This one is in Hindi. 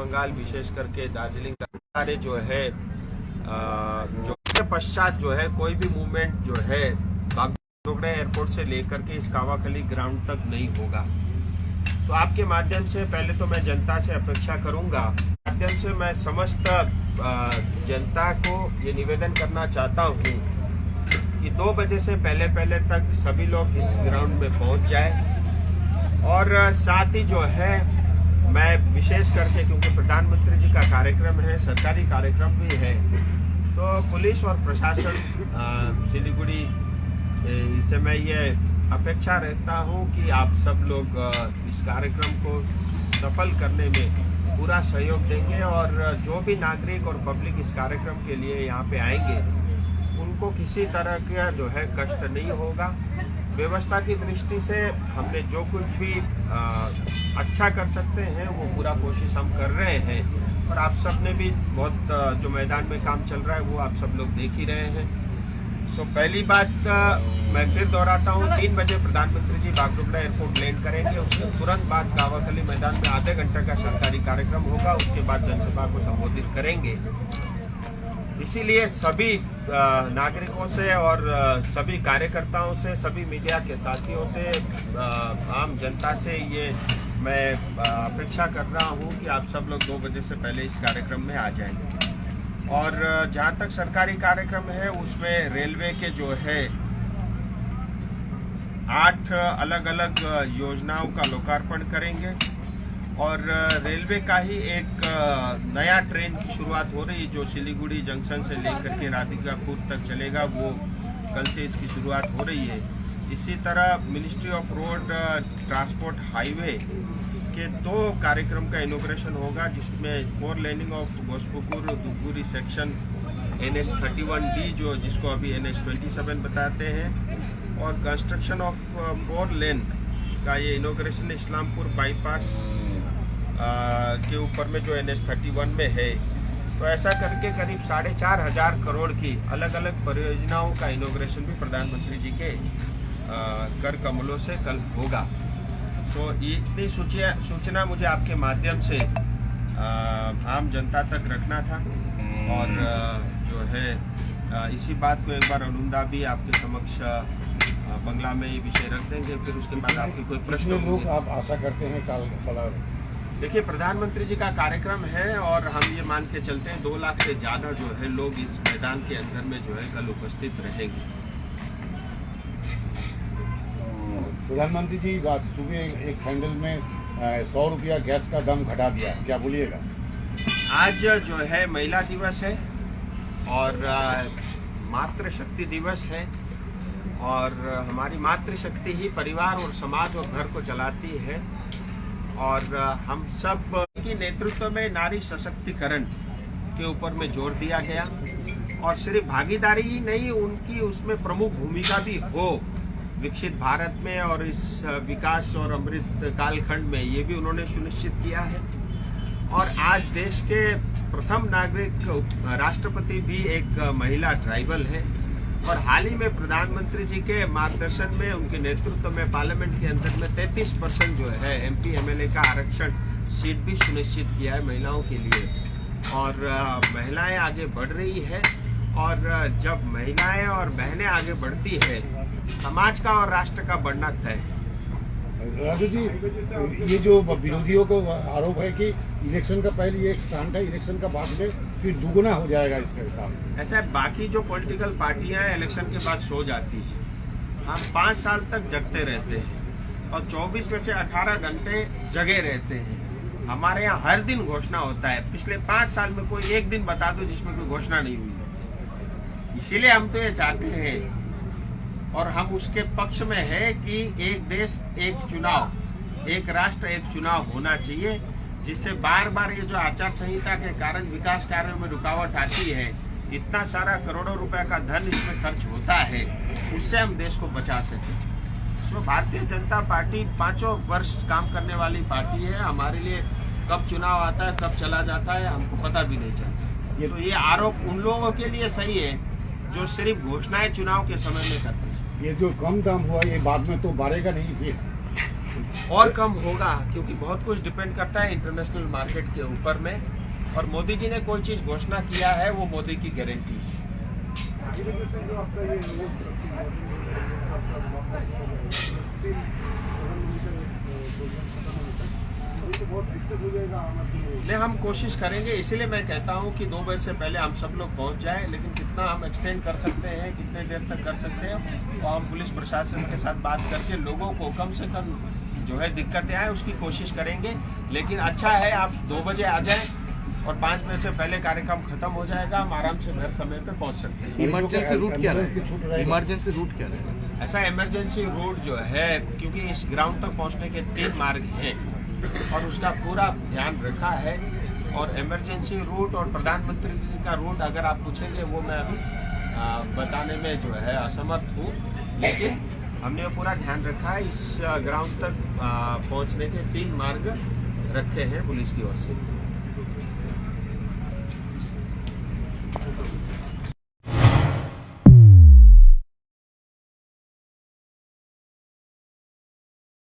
बंगाल विशेष करके दार्जिलिंग सारे जो है जो पश्चात जो है कोई भी मूवमेंट जो है बागडोगरा एयरपोर्ट से लेकर के इस कावाखली ग्राउंड तक नहीं होगा। तो आपके माध्यम से पहले तो मैं जनता से अपेक्षा करूंगा, माध्यम से मैं समस्त जनता को ये निवेदन करना चाहता हूं कि 2 बजे से पहले तक सभी लोग इस ग्राउंड में पहुंच जाए। और साथ ही जो है मैं विशेष करके, क्योंकि प्रधानमंत्री जी का कार्यक्रम है, सरकारी कार्यक्रम भी है, तो पुलिस और प्रशासन सिलीगुड़ी इससे मैं ये अपेक्षा रहता हूँ कि आप सब लोग इस कार्यक्रम को सफल करने में पूरा सहयोग देंगे और जो भी नागरिक और पब्लिक इस कार्यक्रम के लिए यहाँ पे आएंगे उनको किसी तरह का जो है कष्ट नहीं होगा। व्यवस्था की दृष्टि से हमने जो कुछ भी अच्छा कर सकते हैं वो पूरा कोशिश हम कर रहे हैं और आप सब ने भी बहुत जो मैदान में काम चल रहा है वो आप सब लोग देख ही रहे हैं। सो पहली बात मैं फिर दोहराता हूँ, 3 बजे प्रधानमंत्री जी बागडोगरा एयरपोर्ट लैंड करेंगे। उसके तुरंत बाद कावाखली मैदान में आधे घंटे का सरकारी कार्यक्रम होगा, उसके बाद जनसभा को संबोधित करेंगे। इसीलिए सभी नागरिकों से और सभी कार्यकर्ताओं से, सभी मीडिया के साथियों से, आम जनता से ये मैं अपेक्षा कर रहा हूँ कि आप सब लोग 2 बजे से पहले इस कार्यक्रम में आ जाएंगे। और जहाँ तक सरकारी कार्यक्रम है उसमें रेलवे के जो है 8 अलग अलग योजनाओं का लोकार्पण करेंगे और रेलवे का ही एक नया ट्रेन की शुरुआत हो रही है जो सिलीगुड़ी जंक्शन से लेकर के राधिकापुर तक चलेगा, वो कल से इसकी शुरुआत हो रही है। इसी तरह ministry of road transport highway के 2 कार्यक्रम का इनॉग्रेशन होगा, जिसमें 4 laning of Ghoshpukur Dhupguri section NH 31D जो जिसको अभी NH 27 बताते हैं, और कंस्ट्रक्शन ऑफ 4 लेन का ये इनॉग्रेशन इस्लामपुर बाईपास के ऊपर में जो NH 31 में है। तो ऐसा करके करीब 4,500 करोड़ की अलग अलग परियोजनाओं का इनॉग्रेशन भी प्रधानमंत्री जी के कर कमलों से कल होगा। तो इतनी सूचना मुझे आपके माध्यम से आम जनता तक रखना था और जो है इसी बात को एक बार अनुदा भी आपके समक्ष बंगला में ये विषय रख देंगे, फिर उसके बाद आपके कोई प्रश्न लोग आप आशा करते हैं कल? देखिए, प्रधानमंत्री जी का कार्यक्रम है और हम ये मान के चलते हैं 2 लाख से ज्यादा जो है लोग इस मैदान के अंदर में जो है कल उपस्थित रहेंगे। प्रधानमंत्री जी आज सुबह एक सैंडल में 100 रुपया गैस का दाम घटा दिया, क्या बोलिएगा? आज जो है महिला दिवस है और मातृशक्ति दिवस है और हमारी मातृशक्ति ही परिवार और समाज और घर को चलाती है और हम सब के नेतृत्व में नारी सशक्तिकरण के ऊपर में जोर दिया गया और सिर्फ भागीदारी ही नहीं, उनकी उसमें प्रमुख भूमिका भी हो विकसित भारत में और इस विकास और अमृत कालखंड में, ये भी उन्होंने सुनिश्चित किया है। और आज देश के प्रथम नागरिक राष्ट्रपति भी एक महिला ट्राइबल है और हाल ही में प्रधानमंत्री जी के मार्गदर्शन में, उनके नेतृत्व में पार्लियामेंट के अंदर में 33% जो है MP MLA का आरक्षण सीट भी सुनिश्चित किया है महिलाओं के लिए और महिलाएं आगे बढ़ रही है और जब महिलाएं और बहनें आगे बढ़ती है समाज का और राष्ट्र का बढ़ना तय है। राजू जी, ये जो विरोधियों को आरोप है कि इलेक्शन का पहले ये एक स्टैंड है, इलेक्शन का बाद में फिर दुगुना हो जाएगा इसका काम। ऐसा बाकी जो पॉलिटिकल पार्टियां इलेक्शन के बाद सो जाती है, हम 5 साल तक जगते रहते हैं और 24 में से 18 घंटे जगे रहते हैं। हमारे यहाँ हर दिन घोषणा होता है, पिछले 5 साल में कोई एक दिन बता दो जिसमें कोई घोषणा नहीं हुई। इसीलिए हम तो ये चाहते हैं और हम उसके पक्ष में है कि एक देश एक चुनाव, एक राष्ट्र एक चुनाव होना चाहिए, जिससे बार बार ये जो आचार संहिता के कारण विकास कार्यों में रुकावट आती है, इतना सारा करोड़ों रुपए का धन इसमें खर्च होता है, उससे हम देश को बचा सकें। तो भारतीय जनता पार्टी 5 वर्ष काम करने वाली पार्टी है। हमारे लिए कब चुनाव आता है, कब चला जाता है, हमको पता भी नहीं चलता। तो ये आरोप उन लोगों के लिए सही है जो सिर्फ घोषणाएं चुनाव के समय में करते हैं। ये जो कम दाम हुआ ये बाद में तो बढ़ेगा नहीं फिर? और कम होगा, क्योंकि बहुत कुछ डिपेंड करता है इंटरनेशनल मार्केट के ऊपर में। और मोदी जी ने कोई चीज घोषणा किया है वो मोदी की गारंटी है। नहीं, हम कोशिश करेंगे, इसीलिए मैं कहता हूं कि 2 बजे से पहले हम सब लोग पहुंच जाएं, लेकिन कितना हम एक्सटेंड कर सकते हैं, कितने देर तक कर सकते हैं, और हम पुलिस प्रशासन के साथ बात करके लोगों को कम से कम जो है दिक्कतें आए उसकी कोशिश करेंगे। लेकिन अच्छा है आप 2 बजे आ जाएं और 5 बजे से पहले कार्यक्रम खत्म हो जाएगा, हम आराम से घर समय पे पहुंच सकते हैं। इमरजेंसी रूट क्या रहेगा? इमरजेंसी रूट क्या रहेगा? ऐसा इमरजेंसी रूट जो है, क्योंकि इस ग्राउंड तक पहुंचने के 3 मार्ग हैं और उसका पूरा ध्यान रखा है। और इमरजेंसी रूट और प्रधानमंत्री जी का रूट अगर आप पूछेंगे वो मैं अभी बताने में जो है असमर्थ हूँ, लेकिन हमने पूरा ध्यान रखा है। इस ग्राउंड तक पहुंचने के 3 मार्ग रखे हैं पुलिस की ओर से।